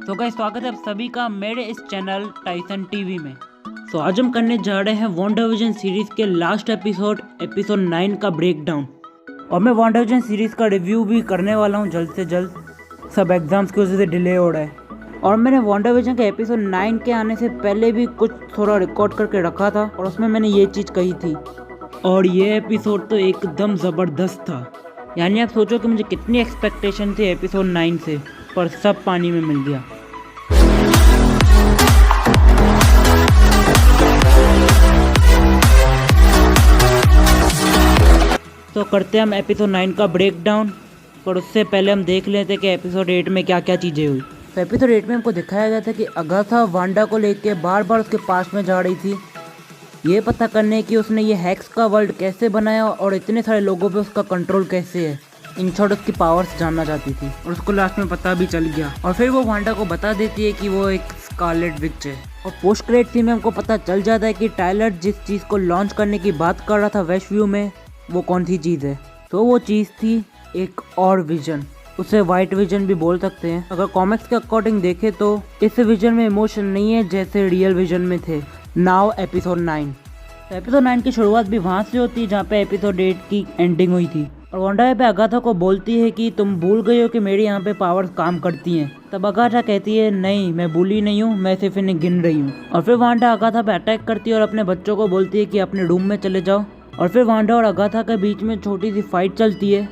तो गाइस स्वागत है आप सभी का मेरे इस चैनल टाइसन टीवी में। तो आज हम करने जा रहे हैं वांडाविजन सीरीज के लास्ट एपिसोड 9 का ब्रेकडाउन। और मैं वांडाविजन सीरीज का रिव्यू भी करने वाला हूं जल्द से जल्द। सब एग्जाम्स की वजह से डिले हो रहा है। और मैंने वांडाविजन के एपिसोड 9 के आने से पहले भी कुछ थोड़ा रिकॉर्ड करके रखा था और उसमें मैंने ये चीज़ कही थी। और ये एपिसोड तो एकदम ज़बरदस्त था। यानी आप सोचो कि मुझे कितनी एक्सपेक्टेशन थी एपिसोड 9 से, पर सब पानी में मिल गया। तो करते हैं हम एपिसोड 9 का ब्रेकडाउन, पर उससे पहले हम देख लेते हैं कि एपिसोड 8 में क्या क्या चीज़ें हुई। तो एपिसोड 8 में हमको दिखाया गया था कि अगाथा वांडा को लेके बार बार उसके पास में जा रही थी, ये पता करने कि उसने ये हैक्स का वर्ल्ड कैसे बनाया और इतने सारे लोगों पे उसका कंट्रोल कैसे है। इन शॉर्ट उसकी पावर्स जानना चाहती थी और उसको लास्ट में पता भी चल गया। और फिर वो वांडा को बता देती है कि वो एक स्कारलेट विच है। और पोस्ट क्रेडिट सीन में हमको पता चल जाता है कि टाइलर जिस चीज़ को लॉन्च करने की बात कर रहा था वेस्टव्यू में, वो कौन सी चीज़ है। तो वो चीज़ थी एक और विजन, उसे वाइट विजन भी बोल सकते हैं। अगर कॉमिक्स के अकॉर्डिंग देखें तो इस विजन में इमोशन नहीं है जैसे रियल विजन में थे। Now episode 9। तो एपिसोड 9 की शुरुआत भी वहाँ से होती है जहाँ पे एपिसोड 8 की एंडिंग हुई थी। और वांडा यहाँ पे अगाथा को बोलती है कि तुम भूल गई हो कि मेरे यहाँ पे पावर्स काम करती हैं। तब अगाथा कहती है नहीं, मैं भूली नहीं हूँ, मैं सिर्फ इन्हें गिन रही हूँ। और फिर वांडा अगाथा पे अटैक करती है और अपने बच्चों को बोलती है कि अपने रूम में चले जाओ। और फिर वांडा और अगाथा के बीच में छोटी सी फाइट चलती है,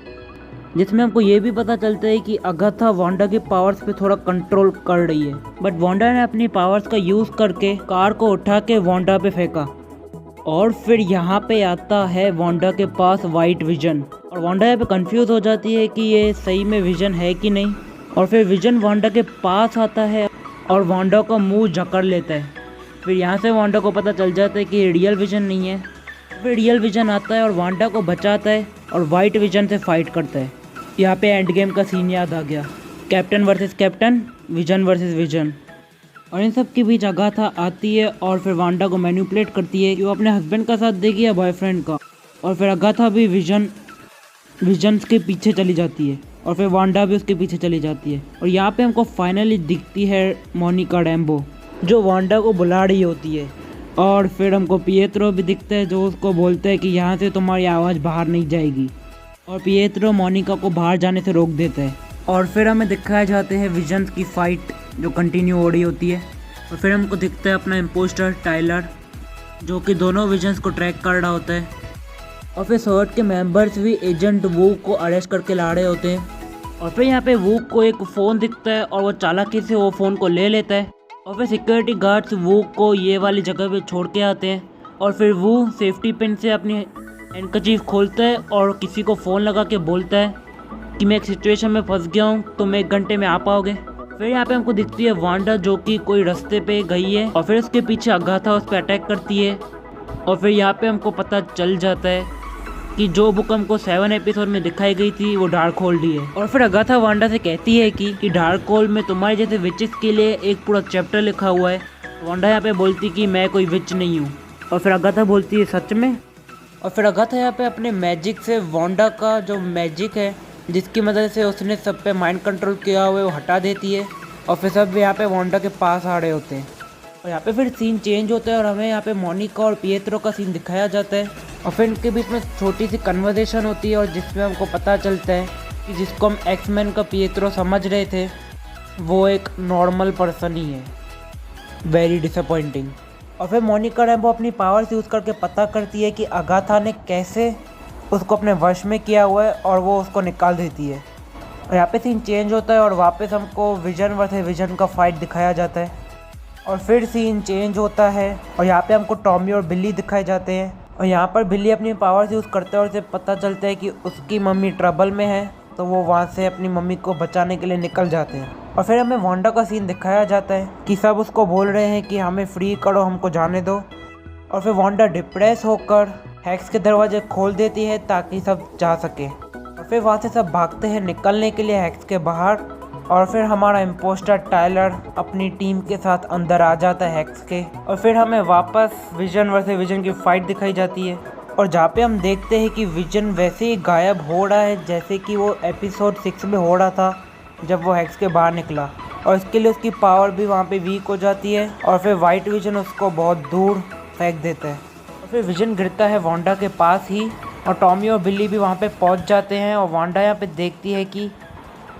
जिसमें हमको ये भी पता चलता है कि अगाथा वांडा के पावर्स पे थोड़ा कंट्रोल कर रही है। बट वांडा ने अपनी पावर्स का यूज़ करके कार को उठा के वांडा पे फेंका। और फिर यहाँ पे आता है वांडा के पास वाइट विजन। और वांडा यहाँ पे कंफ्यूज हो जाती है कि ये सही में विजन है कि नहीं। और फिर विजन वांडा के पास आता है और वांडा का मुंह जकड़ लेता है। फिर यहाँ से वांडा को पता चल जाता है कि ये रियल विजन नहीं है। फिर रियल विजन आता है और वांडा को बचाता है और वाइट विजन से फाइट करता है। यहाँ पे एंड गेम का सीन याद आ गया, captain versus captain, vision versus vision. और इन सब के बीच अगाथा आती है और फिर वांडा को मैनिपुलेट करती है कि वो अपने हस्बैंड का साथ देगी या बॉयफ्रेंड का। और फिर अगाथा भी विजन्स के पीछे चली जाती है और फिर वांडा भी उसके पीछे चली जाती है। और यहाँ पे हमको फाइनली दिखती है मोनिका रैम्बो, जो वांडा को बुला रही होती है। और फिर हमको पिएत्रो भी दिखता है, जो उसको बोलता है कि यहाँ से तुम्हारी आवाज़ बाहर नहीं जाएगी। और पिएत्रो मोनिका को बाहर जाने से रोक देता है। और फिर हमें दिखाए जाते हैं विजन्स की फ़ाइट जो कंटिन्यू हो रही होती है। और फिर हमको दिखता है अपना इम्पोस्टर टाइलर, जो कि दोनों विजन्स को ट्रैक कर रहा होता है। और फिर सर्ट के मेंबर्स भी एजेंट वू को अरेस्ट करके ला रहे होते हैं। और फिर यहाँ पे वू को एक फ़ोन दिखता है और वो चालाकी से वो फ़ोन को ले लेता है। और फिर सिक्योरिटी गार्ड्स वू को ये वाली जगह पे छोड़ के आते हैं। और फिर वू सेफ्टी पिन से अपनी हैंडकरचीफ खोलता है और किसी को फ़ोन लगा के बोलता है कि मैं एक सिचुएशन में फंस गया हूँ, तुम 1 घंटे में आ पाओगे। फिर यहाँ पे हमको दिखती है वांडा, जो कि कोई रास्ते पे गई है और फिर उसके पीछे अगाथा उस पर अटैक करती है। और फिर यहाँ पे हमको पता चल जाता है कि जो बुक हमको 7 एपिसोड में दिखाई गई थी वो डार्क होल्ड ही है। और फिर अगाथा वांडा से कहती है कि डार्क होल्ड में तुम्हारे जैसे विचेस के लिए एक पूरा चैप्टर लिखा हुआ है। वांडा यहाँ पे बोलती कि मैं कोई विच नहीं हूँ। और फिर अगाथा बोलती है सच में। और फिर अगाथा यहाँ पे अपने मैजिक से वांडा का जो मैजिक है, जिसकी मदद से उसने सब पे माइंड कंट्रोल किया हुआ है, वो हटा देती है। और फिर सब यहाँ पे वांडा के पास आ रहे होते हैं। और यहाँ पे फिर सीन चेंज होता है और हमें यहाँ पे मोनिका और पिएत्रो का सीन दिखाया जाता है। और फिर इनके बीच में छोटी सी कन्वर्सेशन होती है और जिसमें हमको पता चलता है कि जिसको हम एक्समैन का पिएत्रो समझ रहे थे, वो एक नॉर्मल पर्सन ही है। Very disappointing. और फिर मोनिका रैम्बो अपनी पावर्स यूज़ करके पता करती है कि अगाथा ने कैसे उसको अपने वश में किया हुआ है और वो उसको निकाल देती है। और यहाँ पे सीन चेंज होता है और वापस हमको विजन वर्सेस विजन का फाइट दिखाया जाता है। और फिर सीन चेंज होता है और यहाँ पे हमको टॉमी और बिल्ली दिखाए जाते हैं। और यहाँ पर बिल्ली अपनी पावर्स यूज़ करते हैं और उसे पता चलता है कि उसकी मम्मी ट्रबल में है, तो वो वहाँ से अपनी मम्मी को बचाने के लिए निकल जाते हैं। और फिर हमें वांडा का सीन दिखाया जाता है कि सब उसको बोल रहे हैं कि हमें फ्री करो, हमको जाने दो। और फिर वांडा डिप्रेस होकर हैक्स के दरवाजे खोल देती है ताकि सब जा सके। और फिर वहाँ से सब भागते हैं निकलने के लिए हैक्स के बाहर। और फिर हमारा इम्पोस्टर टाइलर अपनी टीम के साथ अंदर आ जाता है हैक्स के। और फिर हमें वापस विजन वर्सेस विजन की फाइट दिखाई जाती है और जहाँ पे हम देखते हैं कि विजन वैसे ही गायब हो रहा है जैसे कि वो एपिसोड 6 में हो रहा था जब वो हैक्स के बाहर निकला। और इसके लिए उसकी पावर भी वहाँ पे वीक हो जाती है और फिर वाइट विजन उसको बहुत दूर फेंक देता है और फिर विजन गिरता है वांडा के पास ही और टॉमी और बिल्ली भी वहाँ पे पहुँच जाते हैं और वांडा यहाँ पे देखती है कि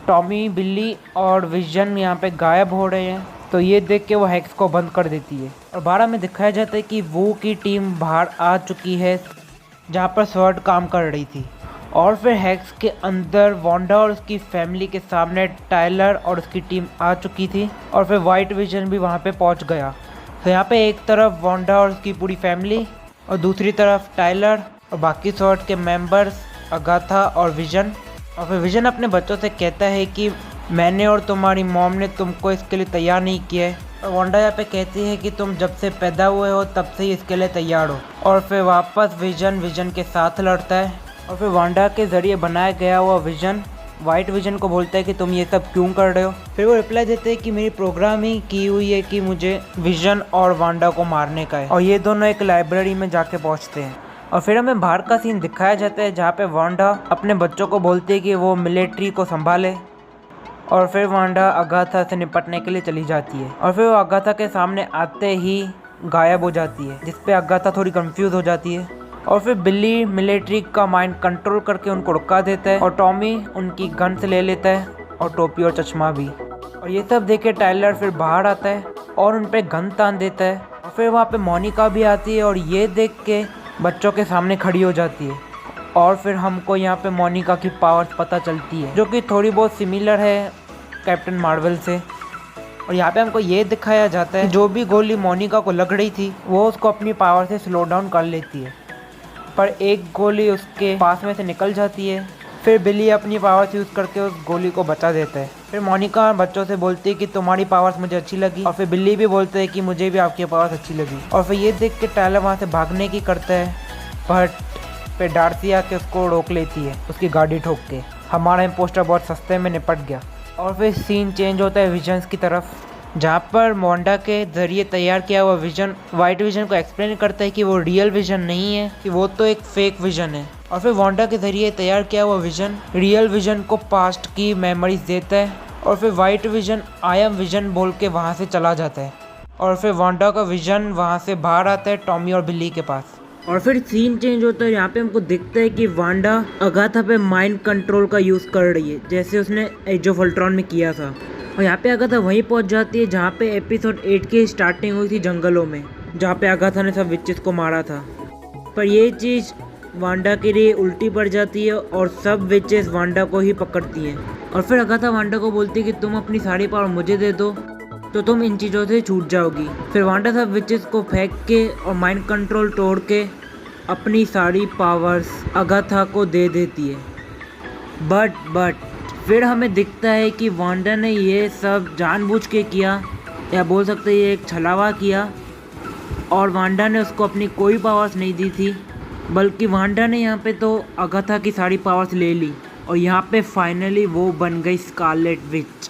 टॉमी, बिल्ली और विजन यहाँ पे गायब हो रहे हैं। तो ये देख के वो हेक्स को बंद कर देती है और 12 में दिखाया जाता है कि वो की टीम बाहर आ चुकी है जहाँ पर स्वर्ड काम कर रही थी और फिर हेक्स के अंदर वांडा और उसकी फैमिली के सामने टाइलर और उसकी टीम आ चुकी थी और फिर वाइट विजन भी वहाँ पे पहुँच गया। तो यहाँ पे एक तरफ वांडा और उसकी पूरी फैमिली और दूसरी तरफ टाइलर और बाकी स्वर्ड के मेंबर्स अगाथा और विजन। और फिर विजन अपने बच्चों से कहता है कि मैंने और तुम्हारी मॉम ने तुमको इसके लिए तैयार नहीं किया है और वांडा यहाँ पे कहती है कि तुम जब से पैदा हुए हो तब से ही इसके लिए तैयार हो। और फिर वापस विजन के साथ लड़ता है और फिर वांडा के ज़रिए बनाया गया हुआ विजन वाइट विजन को बोलता है कि तुम ये सब क्यों कर रहे हो। फिर वो रिप्लाई देते हैं कि मेरी प्रोग्राम ही की हुई है कि मुझे विजन और वांडा को मारने का है। और ये दोनों एक लाइब्रेरी में जाके पहुँचते हैं और फिर हमें बाहर का सीन दिखाया जाता है जहाँ पे वांडा अपने बच्चों को बोलती है कि वो मिलिट्री को संभाले और फिर वांडा अगाथा से निपटने के लिए चली जाती है और फिर वो अगाथा के सामने आते ही गायब हो जाती है, जिसपे अगाथा थोड़ी कंफ्यूज हो जाती है। और फिर बिल्ली मिलिट्री का माइंड कंट्रोल करके उनको रुका देता है और टॉमी उनकी गन से ले लेता है और टोपी और चश्मा भी। और ये सब देख के टाइलर फिर बाहर आता है और उन पर गन तान देता है और फिर वहाँ पे मोनिका भी आती है और ये देख के बच्चों के सामने खड़ी हो जाती है। और फिर हमको यहाँ पे मोनिका की पावर्स पता चलती है जो कि थोड़ी बहुत सिमिलर है कैप्टन मार्वल से। और यहाँ पे हमको ये दिखाया जाता है जो भी गोली मोनिका को लग रही थी वो उसको अपनी पावर से स्लो डाउन कर लेती है, पर एक गोली उसके पास में से निकल जाती है। फिर बिल्ली अपनी पावर्स यूज़ करके उस गोली को बचा देता है। फिर मोनिका बच्चों से बोलती है कि तुम्हारी पावर्स मुझे अच्छी लगी और फिर बिल्ली भी बोलते है कि मुझे भी आपकी पावर्स अच्छी लगी। और फिर ये देख के टाइलर वहाँ से भागने की करता है, बट फिर डार्सी आके उसको रोक लेती है उसकी गाड़ी ठोक के। हमारा इम्पोस्टर बहुत सस्ते में निपट गया। और फिर सीन चेंज होता है विजन्स की तरफ, जहाँ पर वांडा के ज़रिए तैयार किया हुआ विजन वाइट विजन को एक्सप्लेन करता है कि वो रियल विजन नहीं है, कि वो तो एक फेक विजन है। और फिर वांडा के ज़रिए तैयार किया हुआ विजन रियल विजन को पास्ट की मेमोरीज देता है और फिर white vision I am vision बोल के वहाँ से चला जाता है। और फिर वांडा का विजन वहाँ से बाहर आता है टॉमी और बिल्ली के पास। और फिर सीन चेंज होता है, यहाँ पे हमको दिखता है कि वांडा अगाथा पे माइंड कंट्रोल का यूज़ कर रही है जैसे उसने एज ऑफ अल्ट्रॉन में किया था। और यहाँ पे अगाथा वहीं पहुँच जाती है जहाँ पे एपिसोड 8 की स्टार्टिंग हुई थी जंगलों में, जहाँ पे अगाथा ने सब विचेस को मारा था। पर ये चीज़ वांडा के लिए उल्टी पड़ जाती है और सब विचेस वांडा को ही पकड़ती हैं। और फिर अगाथा वांडा को बोलती है कि तुम अपनी सारी पावर मुझे दे दो तो तुम इन चीज़ों से छूट जाओगी। फिर वांडा सब विचेस को फेंक के और माइंड कंट्रोल तोड़ के अपनी सारी पावर्स अगाथा को दे देती है। बट फिर हमें दिखता है कि वांडा ने ये सब जानबूझ के किया, या बोल सकते हैं ये एक छलावा किया। और वांडा ने उसको अपनी कोई पावर्स नहीं दी थी, बल्कि वांडा ने यहाँ पे तो अगाथा की सारी पावर्स ले ली और यहाँ पे फाइनली वो बन गई स्कारलेट विच।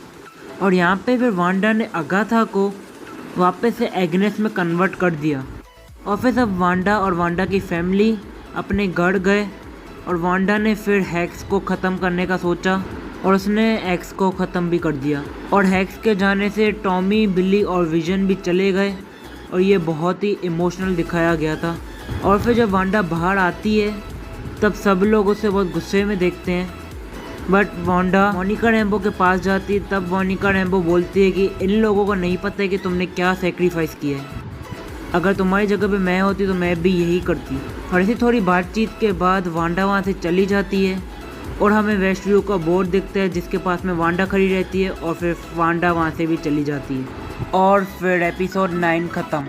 और यहाँ पे फिर वांडा ने अगाथा को वापस से एग्नेस में कन्वर्ट कर दिया। और फिर सब वांडा और वांडा की फैमिली अपने घर गए और वांडा ने फिर हेक्स को ख़त्म करने का सोचा और उसने एक्स को ख़त्म भी कर दिया। और हेक्स के जाने से टॉमी, बिल्ली और विजन भी चले गए और ये बहुत ही इमोशनल दिखाया गया था। और फिर जब वांडा बाहर आती है तब सब लोग उसे बहुत गुस्से में देखते हैं, बट वांडा मोनिका रैम्बो के पास जाती है। तब मोनिका रैम्बो बोलती है कि इन लोगों को नहीं पता है कि तुमने क्या सेक्रीफाइस किया है, अगर तुम्हारी जगह पे मैं होती तो मैं भी यही करती। और ऐसी थोड़ी बातचीत के बाद वांडा वहाँ से चली जाती है और हमें वेस्ट व्यू का बोर्ड दिखता है जिसके पास में वांडा खड़ी रहती है और फिर वांडा वहाँ से भी चली जाती है। और फिर एपिसोड 9 ख़त्म।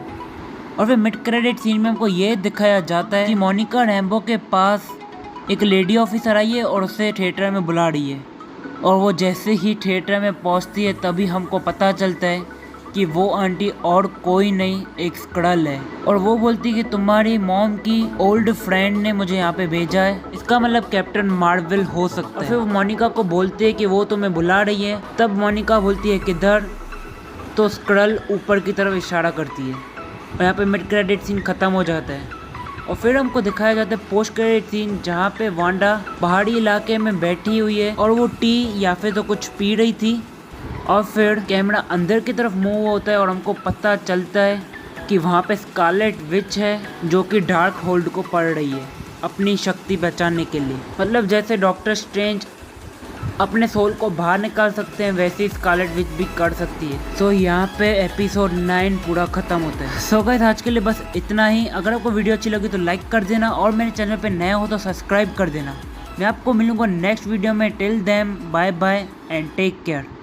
और फिर मिड क्रेडिट सीन में हमको ये दिखाया जाता है कि मोनिका रैम्बो के पास एक लेडी ऑफिसर आई है और उसे थिएटर में बुला रही है। और वो जैसे ही थिएटर में पहुंचती है तभी हमको पता चलता है कि वो आंटी और कोई नहीं, एक स्क्रल है। और वो बोलती है कि तुम्हारी मॉम की ओल्ड फ्रेंड ने मुझे यहाँ पे भेजा है, इसका मतलब कैप्टन मार्वल हो सकता है। फिर वो मोनिका को बोलती है कि वो तुम्हें बुला रही है। तब मोनिका बोलती है किधर, तो स्क्रल ऊपर की तरफ इशारा करती है और यहाँ पे मिड क्रेडिट सीन ख़त्म हो जाता है। और फिर हमको दिखाया जाता है पोस्ट क्रेडिट सीन जहाँ पे वांडा पहाड़ी इलाके में बैठी हुई है और वो टी या फिर तो कुछ पी रही थी और फिर कैमरा अंदर की तरफ मूव होता है और हमको पता चलता है कि वहाँ पे स्कारलेट विच है जो कि डार्क होल्ड को पढ़ रही है अपनी शक्ति बचाने के लिए। मतलब जैसे डॉक्टर स्ट्रेंज अपने सोल को बाहर निकाल सकते हैं वैसे ही स्कारलेट विच भी कर सकती है। सो यहाँ पे एपिसोड 9 पूरा खत्म होता है। सो गाइस आज के लिए बस इतना ही। अगर आपको वीडियो अच्छी लगी तो लाइक कर देना और मेरे चैनल पे नया हो तो सब्सक्राइब कर देना। मैं आपको मिलूंगा नेक्स्ट वीडियो में। Till then bye bye and take care.